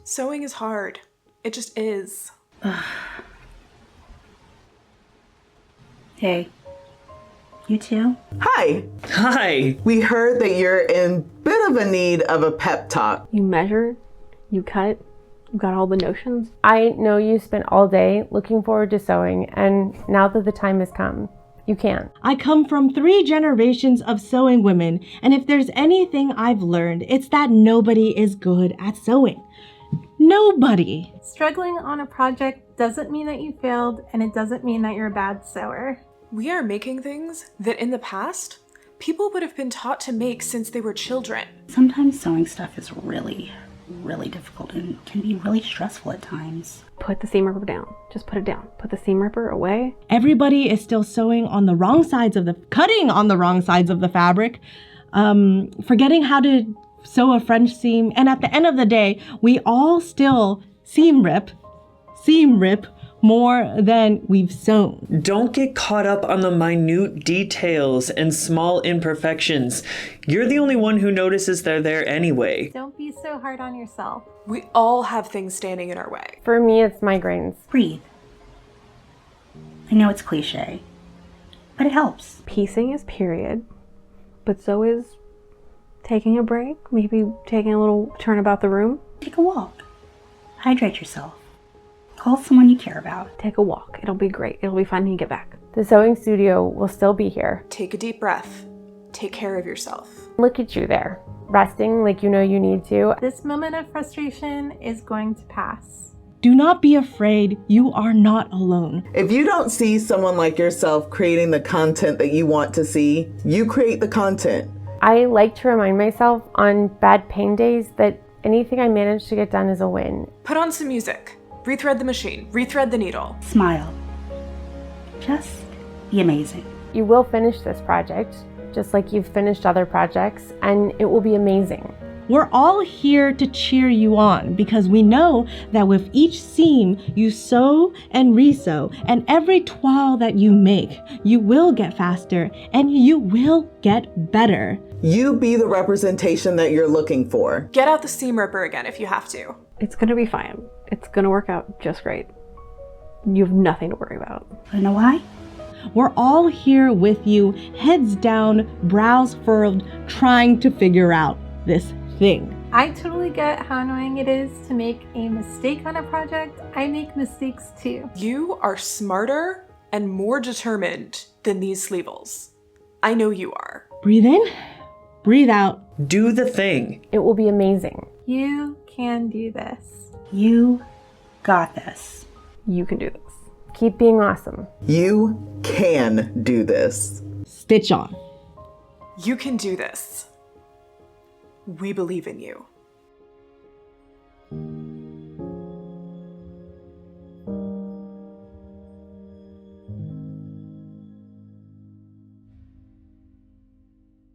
Sewing is hard. It just is. Hey, you too? Hi. Hi. We heard that you're in bit of a need of a pep talk. You measure, you cut, you got all the notions. I know you spent all day looking forward to sewing, and now that the time has come, you can't. I come from 3 generations of sewing women, and if there's anything I've learned, it's that nobody is good at sewing. Nobody. Struggling on a project doesn't mean that you failed, and it doesn't mean that you're a bad sewer. We are making things that in the past, people would have been taught to make since they were children. Sometimes sewing stuff is really difficult and can be really stressful at times. Put the seam ripper down. Just put it down. Put the seam ripper away. Everybody is still sewing on the wrong sides of cutting on the wrong sides of the fabric, forgetting how to sew a French seam. And at the end of the day, we all still seam rip more than we've sewn. Don't get caught up on the minute details and small imperfections. You're the only one who notices they're there anyway. Don't be so hard on yourself. We all have things standing in our way. For me, it's migraines. Breathe. I know it's cliche, but it helps. Piecing is period, but so is taking a break, maybe taking a little turn about the room. Take a walk. Hydrate yourself. Call someone you care about. Take a walk. It'll be great. It'll be fun when you get back. The sewing studio will still be here. Take a deep breath. Take care of yourself. Look at you there, resting like you know you need to. This moment of frustration is going to pass. Do not be afraid. You are not alone. If you don't see someone like yourself creating the content that you want to see, you create the content. I like to remind myself on bad pain days that anything I manage to get done is a win. Put on some music. Rethread the machine. Rethread the needle. Smile. Just be amazing. You will finish this project, just like you've finished other projects, and it will be amazing. We're all here to cheer you on because we know that with each seam you sew and resew, and every toile that you make, you will get faster and you will get better. You be the representation that you're looking for. Get out the seam ripper again if you have to. It's gonna be fine. It's gonna work out just great. You have nothing to worry about. You know why? We're all here with you, heads down, brows furrowed, trying to figure out this thing. I totally get how annoying it is to make a mistake on a project. I make mistakes too. You are smarter and more determined than these sleevel's. I know you are. Breathe in, breathe out. Do the thing. It will be amazing. You can do this. You got this. You can do this. Keep being awesome. You can do this. Stitch on. You can do this. We believe in you.